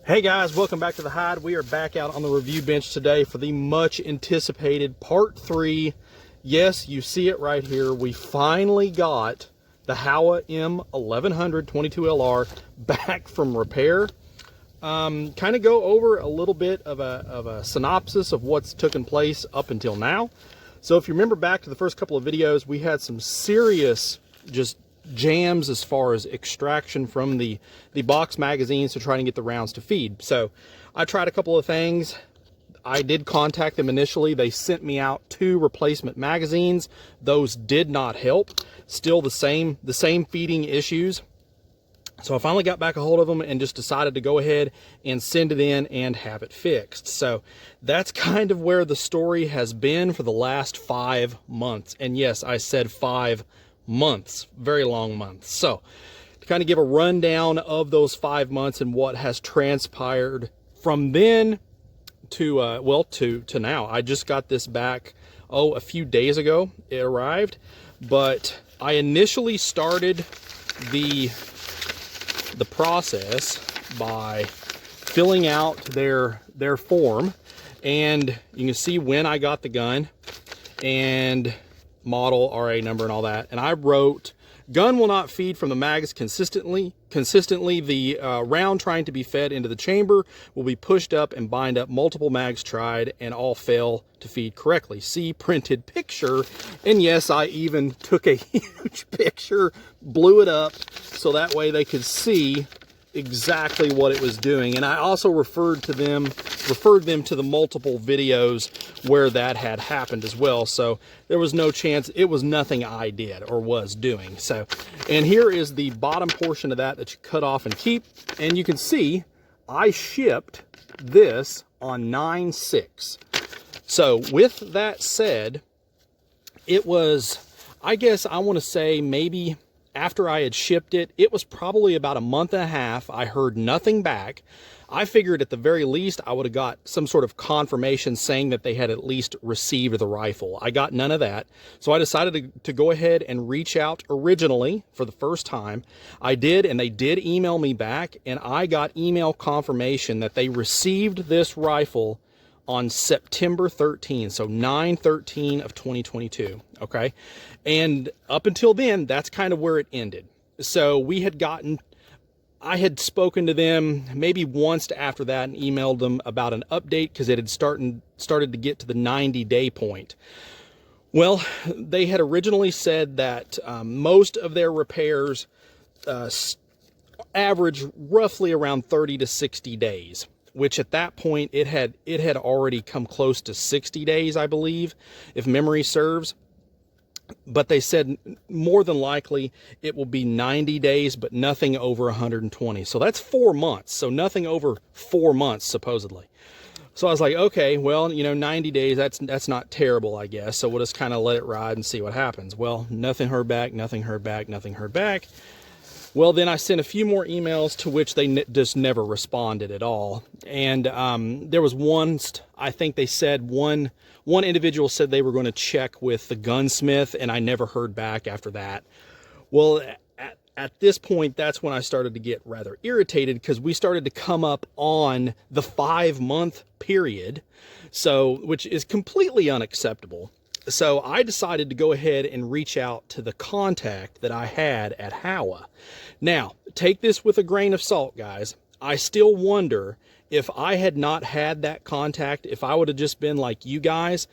Hey guys, welcome back to the Hide. We are back out on the review bench today for the much anticipated part 3. Yes, you see it right here. We finally got the Howa M1100 22LR back from repair. Kind of go over a little bit of a synopsis of what's taken place up until now. So if you remember back to the first couple of videos, we had some serious just jams as far as extraction from the box magazines to try and get the rounds to feed. So I tried a couple of things. I did contact them initially. They sent me out 2 replacement magazines. Those did not help. Still the same feeding issues. So I finally got back a hold of them and just decided to go ahead and send it in and have it fixed. So that's kind of where the story has been for the last 5 months. And yes, I said 5 months, very long months. So to kind of give a rundown of those 5 months and what has transpired from then to to now. I just got this back a few days ago. It arrived, but I initially started the process by filling out their form, and you can see when I got the gun and model, RA number, and all that. And I wrote, gun will not feed from the mags consistently. The round trying to be fed into the chamber will be pushed up and bind up. Multiple mags tried and all fail to feed correctly. See printed picture. And yes, I even took a huge picture, blew it up so that way they could see exactly what it was doing. And I also referred them to the multiple videos where that had happened as well. So there was no chance, it was nothing I did or was doing. So, and here is the bottom portion of that you cut off and keep. And you can see I shipped this on 9/6. So with that said, it was, I guess I want to say maybe after I had shipped it, it was probably about a month and a half. I heard nothing back. I figured at the very least I would have got some sort of confirmation saying that they had at least received the rifle. I got none of that. So I decided to go ahead and reach out originally for the first time. I did, and they did email me back, and I got email confirmation that they received this rifle on September 13, so 9/13 of 2022, okay? And up until then, that's kind of where it ended. So I had spoken to them maybe once after that and emailed them about an update because it had started to get to the 90-day point. Well, they had originally said that most of their repairs average roughly around 30 to 60 days. Which at that point, it had already come close to 60 days, I believe, if memory serves. But they said more than likely it will be 90 days, but nothing over 120. So that's 4 months. So nothing over 4 months, supposedly. So I was like, okay, well, 90 days, that's not terrible, I guess. So we'll just kind of let it ride and see what happens. Well, nothing heard back, nothing heard back, nothing heard back. Well, then I sent a few more emails to which they just never responded at all. And there was one, I think they said one individual said they were going to check with the gunsmith, and I never heard back after that. Well, at this point, that's when I started to get rather irritated because we started to come up on the 5-month period, so which is completely unacceptable. So I decided to go ahead and reach out to the contact that I had at Howa. Now, take this with a grain of salt, guys. I still wonder if I had not had that contact, if I would have just been like you guys,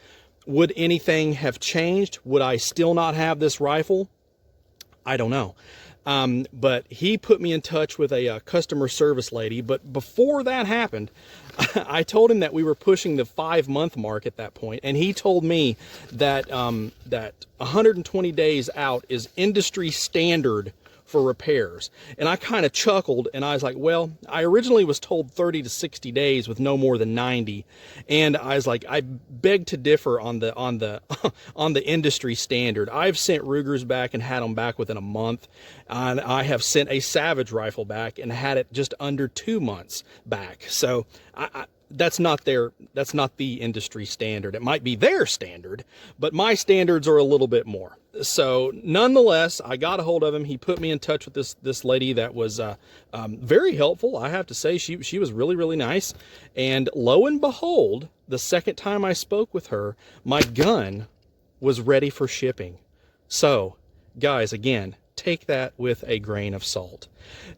would anything have changed? Would I still not have this rifle? I don't know. But he put me in touch with a customer service lady. But before that happened, I told him that we were pushing the 5-month mark at that point, and he told me that that 120 days out is industry standard for repairs. And I kind of chuckled, and I was like, well, I originally was told 30 to 60 days with no more than 90. And I was like, I beg to differ on the on the industry standard. I've sent Rugers back and had them back within a month. And I have sent a Savage rifle back and had it just under 2 months back. So that's not the industry standard. It might be their standard, but my standards are a little bit more. So nonetheless, I got a hold of him. He put me in touch with this lady that was very helpful. I have to say, she was really, really nice. And lo and behold, the second time I spoke with her, my gun was ready for shipping. So guys, again, take that with a grain of salt.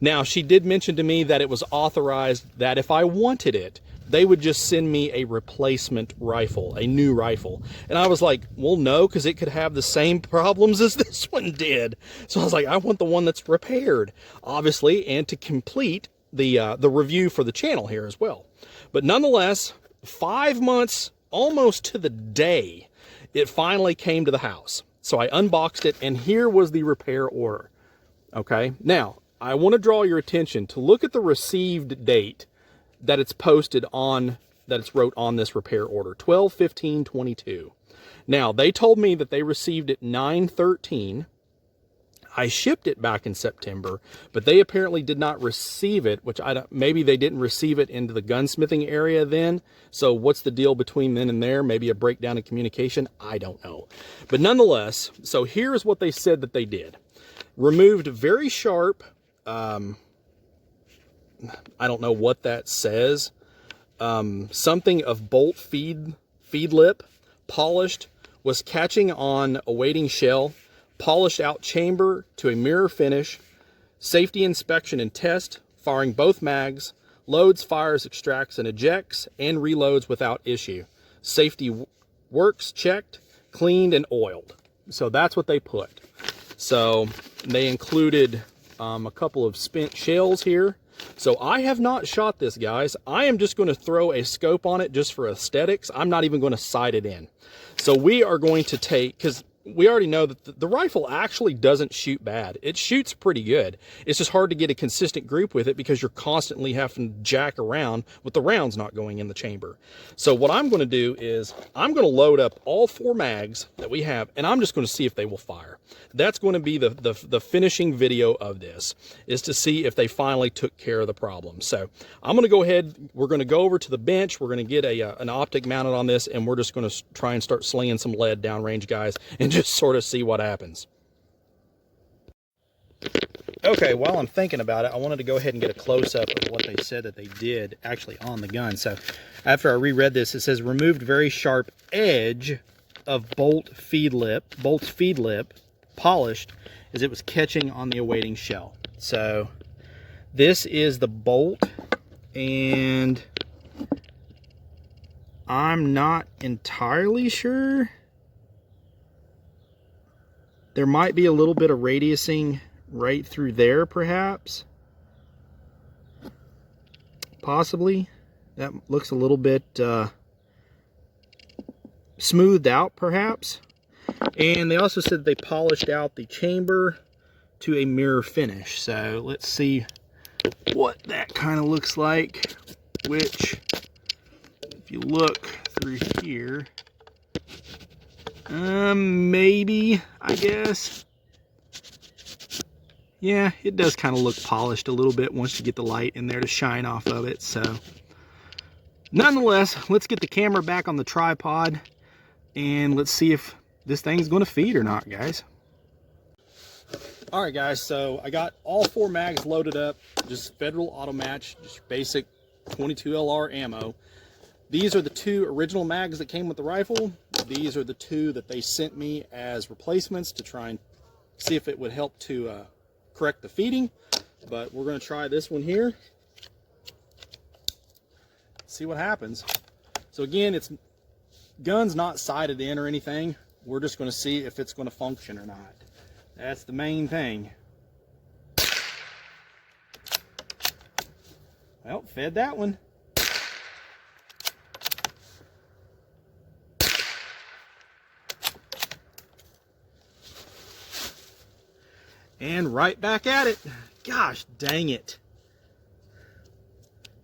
Now, she did mention to me that it was authorized that if I wanted it, they would just send me a replacement rifle, a new rifle. And I was like, well, no, because it could have the same problems as this one did. So I was like, I want the one that's repaired, obviously, and to complete the review for the channel here as well. But nonetheless, 5 months, almost to the day, it finally came to the house. So I unboxed it, and here was the repair order. Okay, now I want to draw your attention to look at the received date that it's posted on, that it's wrote on this repair order, 12/15/22. Now, they told me that they received it 9/13. I shipped it back in September, but they apparently did not receive it, which maybe they didn't receive it into the gunsmithing area then. So what's the deal between then and there? Maybe a breakdown in communication? I don't know. But nonetheless, so here's what they said that they did. Removed very sharp, I don't know what that says. Something of bolt feed lip, polished, was catching on awaiting shell, polished out chamber to a mirror finish, safety inspection and test, firing both mags, loads, fires, extracts, and ejects, and reloads without issue. Safety works checked, cleaned, and oiled. So that's what they put. So they included a couple of spent shells here. So I have not shot this, guys. I am just going to throw a scope on it just for aesthetics. I'm not even going to sight it in. So we are going to take, because we already know that the rifle actually doesn't shoot bad. It shoots pretty good. It's just hard to get a consistent group with it because you're constantly having to jack around with the rounds not going in the chamber. So what I'm going to do is I'm going to load up all 4 mags that we have, and I'm just going to see if they will fire. That's going to be the finishing video of this, is to see if they finally took care of the problem. So I'm going to go ahead. We're going to go over to the bench. We're going to get an optic mounted on this, and we're just going to try and start slinging some lead downrange, guys, and just sort of see what happens. Okay, while I'm thinking about it, I wanted to go ahead and get a close-up of what they said that they did actually on the gun. So after I reread this, it says removed very sharp edge of bolt's feed lip, polished as it was catching on the awaiting shell. So this is the bolt, and I'm not entirely sure. There might be a little bit of radiusing right through there, perhaps. Possibly. That looks a little bit smoothed out, perhaps. And they also said they polished out the chamber to a mirror finish. So let's see what that kind of looks like. Which, if you look through here, maybe, I guess. Yeah, it does kind of look polished a little bit once you get the light in there to shine off of it. So nonetheless, let's get the camera back on the tripod and let's see if this thing's going to feed or not, guys. All right, guys, so I got all 4 mags loaded up, just Federal Auto Match, just basic 22 LR ammo. These are the 2 original mags that came with the rifle. These are the 2 that they sent me as replacements to try and see if it would help to correct the feeding. But we're going to try this one here. See what happens. So again, gun's not sighted in or anything. We're just going to see if it's going to function or not. That's the main thing. Well, fed that one. And right back at it. Gosh dang it.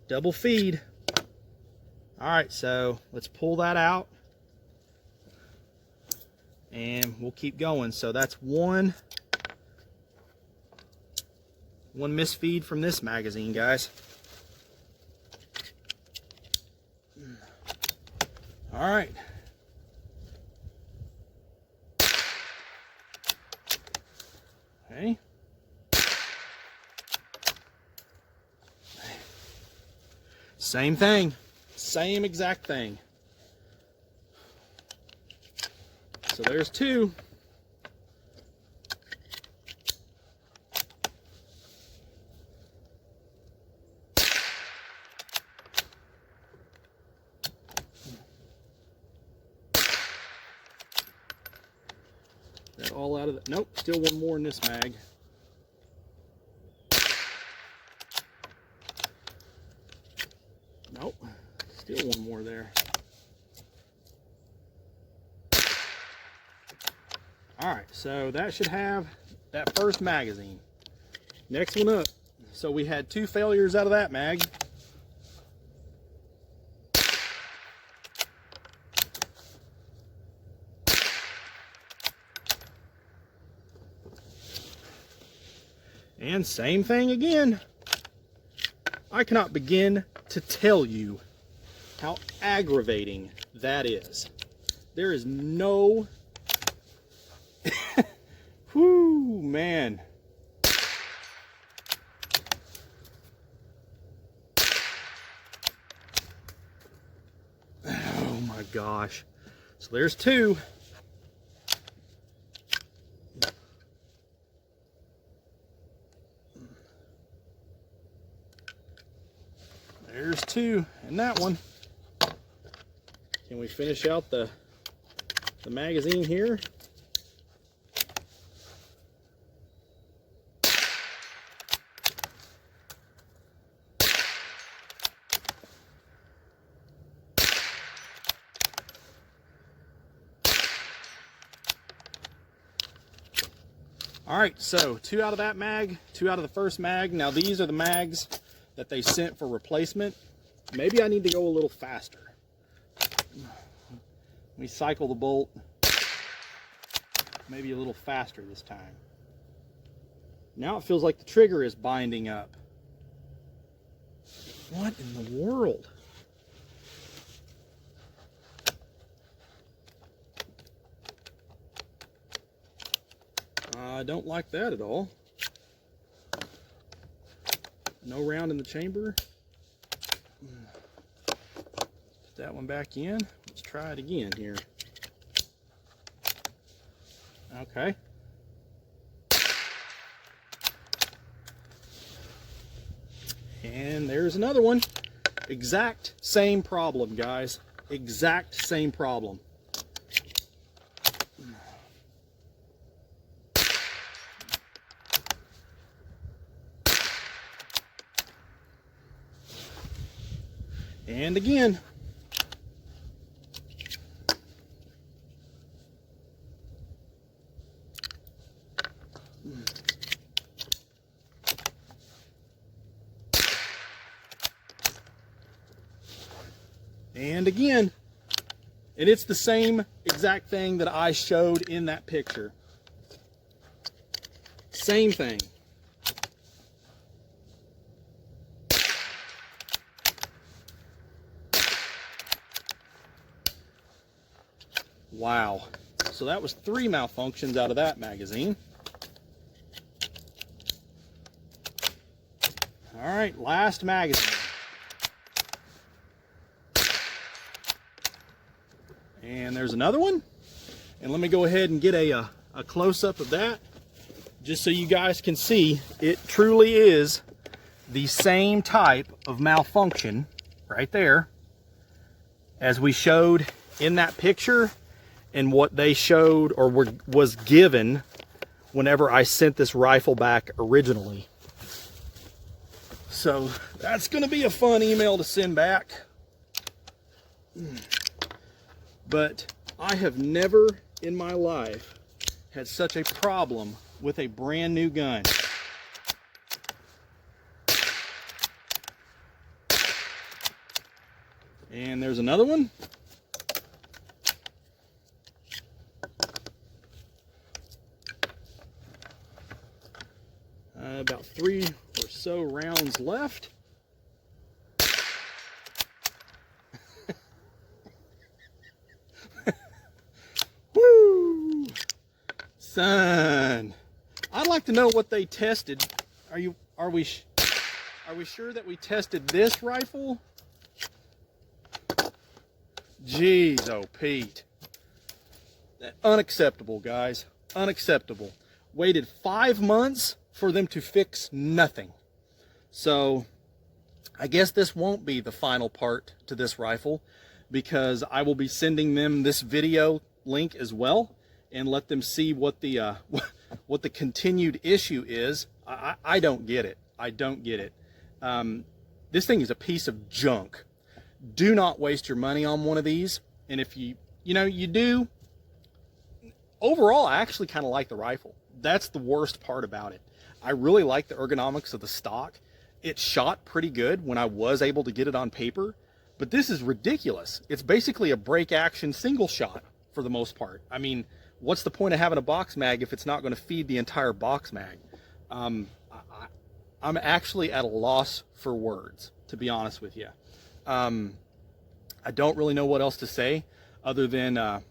Double feed. All right, so let's pull that out. And we'll keep going. So that's one misfeed from this magazine, guys. All right. Okay. Same thing. Same exact thing. So there's two. That all out of the, nope, still one more in this mag. Nope, still one more there. All right, so that should have that first magazine. Next one up. So we had two failures out of that mag. And same thing again. I cannot begin to tell you how aggravating that is. There is no... Whoo, man. Oh my gosh. So there's two. There's two in that one. Can we finish out the magazine here? All right, so two out of that mag, two out of the first mag. Now these are the mags that they sent for replacement. Maybe I need to go a little faster. We cycle the bolt maybe a little faster this time. Now it feels like the trigger is binding up. What in the world? I don't like that at all. No round in the chamber. Put that one back in. Let's try it again here. Okay. And there's another one. Exact same problem, guys. Exact same problem. And again. And again. And it's the same exact thing that I showed in that picture. Same thing. Wow. So that was 3 malfunctions out of that magazine. All right, last magazine. And there's another one. And let me go ahead and get a close-up of that, just so you guys can see it truly is the same type of malfunction right there as we showed in that picture and what they showed or was given whenever I sent this rifle back originally. So that's going to be a fun email to send back. But I have never in my life had such a problem with a brand new gun. And there's another one. About 3 or so rounds left. Son, I'd like to know what they tested. Are we sure that we tested this rifle? Jeez, oh Pete. Unacceptable, guys. Unacceptable. Waited 5 months for them to fix nothing. So I guess this won't be the final part to this rifle, because I will be sending them this video link as well and let them see what the what the continued issue is. I don't get it. I don't get it. This thing is a piece of junk. Do not waste your money on one of these. And if you do, overall, I actually kind of like the rifle. That's the worst part about it. I really like the ergonomics of the stock. It shot pretty good when I was able to get it on paper, but this is ridiculous. It's basically a break action single shot for the most part. I mean, what's the point of having a box mag if it's not going to feed the entire box mag? I'm actually at a loss for words, to be honest with you. I don't really know what else to say other than,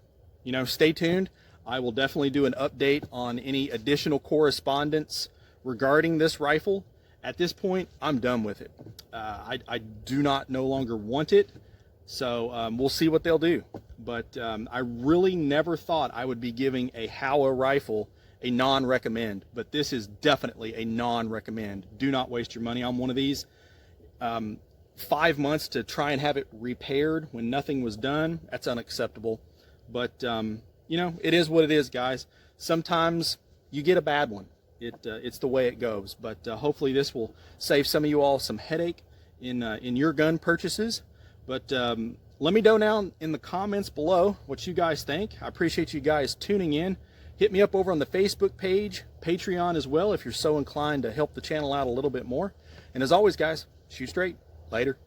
stay tuned. I will definitely do an update on any additional correspondence regarding this rifle. At this point, I'm done with it. I do not no longer want it. So we'll see what they'll do. But I really never thought I would be giving a Howa rifle a non-recommend. But this is definitely a non-recommend. Do not waste your money on one of these. 5 months to try and have it repaired when nothing was done, that's unacceptable. But it is what it is, guys. Sometimes you get a bad one. It's the way it goes. But hopefully this will save some of you all some headache in your gun purchases. But let me know down in the comments below what you guys think. I appreciate you guys tuning in. Hit me up over on the Facebook page, Patreon as well, if you're so inclined to help the channel out a little bit more. And as always, guys, shoot straight. Later.